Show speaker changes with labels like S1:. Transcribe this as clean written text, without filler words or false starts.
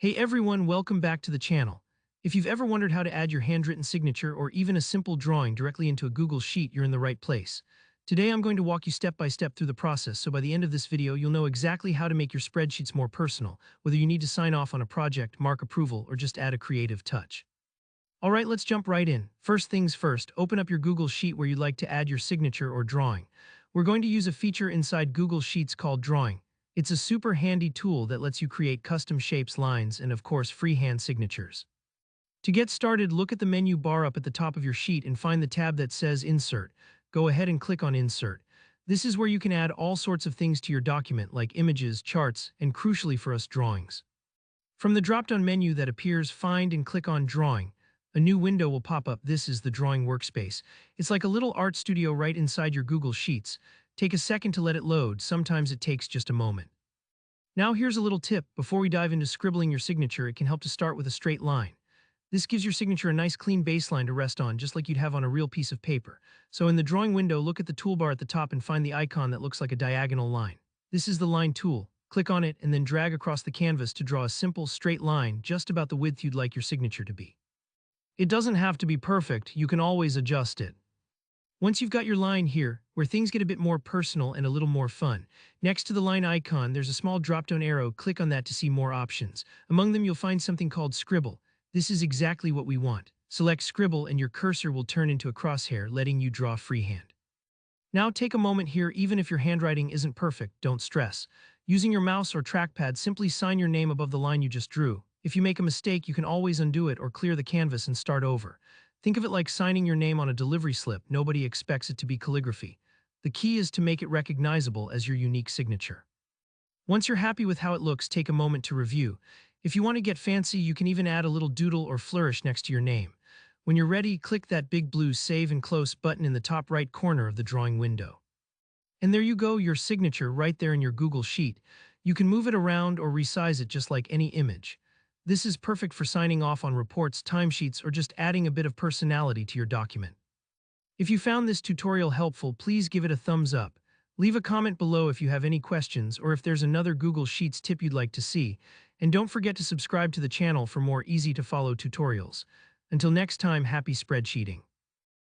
S1: Hey everyone, welcome back to the channel. If you've ever wondered how to add your handwritten signature or even a simple drawing directly into a Google Sheet, you're in the right place. Today I'm going to walk you step by step through the process, so by the end of this video you'll know exactly how to make your spreadsheets more personal, whether you need to sign off on a project, mark approval, or just add a creative touch. Alright, let's jump right in. First things first, open up your Google Sheet where you'd like to add your signature or drawing. We're going to use a feature inside Google Sheets called Drawing. It's a super handy tool that lets you create custom shapes, lines, and of course freehand signatures. To get started, look at the menu bar up at the top of your sheet and find the tab that says Insert. Go ahead and click on Insert. This is where you can add all sorts of things to your document like images, charts, and crucially for us, drawings. From the drop-down menu that appears, find and click on Drawing. A new window will pop up. This is the drawing workspace. It's like a little art studio right inside your Google Sheets. Take a second to let it load. Sometimes it takes just a moment. Now here's a little tip. Before we dive into scribbling your signature, it can help to start with a straight line. This gives your signature a nice clean baseline to rest on, just like you'd have on a real piece of paper. So in the drawing window, look at the toolbar at the top and find the icon that looks like a diagonal line. This is the line tool. Click on it and then drag across the canvas to draw a simple straight line just about the width you'd like your signature to be. It doesn't have to be perfect, you can always adjust it. Once you've got your line here, where things get a bit more personal and a little more fun, next to the line icon there's a small drop-down arrow. Click on that to see more options. Among them you'll find something called Scribble. This is exactly what we want. Select Scribble and your cursor will turn into a crosshair, letting you draw freehand. Now take a moment here. Even if your handwriting isn't perfect, don't stress. Using your mouse or trackpad, simply sign your name above the line you just drew. If you make a mistake, you can always undo it or clear the canvas and start over. Think of it like signing your name on a delivery slip. Nobody expects it to be calligraphy. The key is to make it recognizable as your unique signature. Once you're happy with how it looks, take a moment to review. If you want to get fancy, you can even add a little doodle or flourish next to your name. When you're ready, click that big blue Save and Close button in the top right corner of the drawing window. And there you go, your signature right there in your Google Sheet. You can move it around or resize it just like any image. This is perfect for signing off on reports, timesheets, or just adding a bit of personality to your document. If you found this tutorial helpful, please give it a thumbs up. Leave a comment below if you have any questions or if there's another Google Sheets tip you'd like to see. And don't forget to subscribe to the channel for more easy-to-follow tutorials. Until next time, happy spreadsheeting.